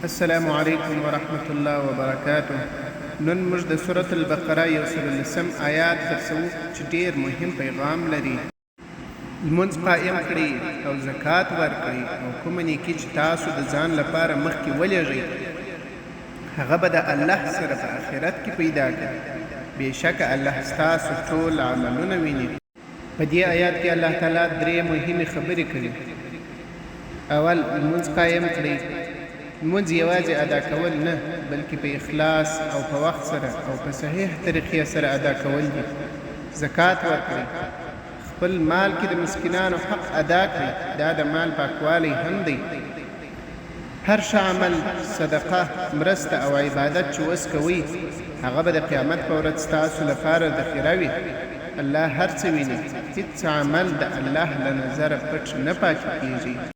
السلام علیکم ورحمة الله وبرکاته. نن موږ د سورة البقره 119 آیات درسو چې ډیر مهم پیغام لري. لمونځ قائم کړئ او زکات ورکړئ او کومه نیکي چې تاسو د ځان لپاره مخکې ولېږئ هغه به د الله سره په آخرت کې پیدا کړئ. بېشکه الله ستاسو ټول عملونه ویني. په دې آیات کې الله تعالی درې مهمې خبرې کړي. اول، لمونځ قائم کړئ. لمونځ یوازې ادا کول نه، بلکې په اخلاص او په وخت سره او په صحیح طریقې سره ادا کول دي. زکات ورکړئ. خپل مال کې د مسکینانو حق ادا کړئ. دا د مال پاکوالی هم دی. هر ښه عمل، صدقه، مرسته او عبادت چې اوس کوئ هغه به د قیامت په ورځ ستاسو لپاره ذخیره وي. الله هر څه ویني. هیڅ عمل د الله له نظره پټ نه پاتې کیږي.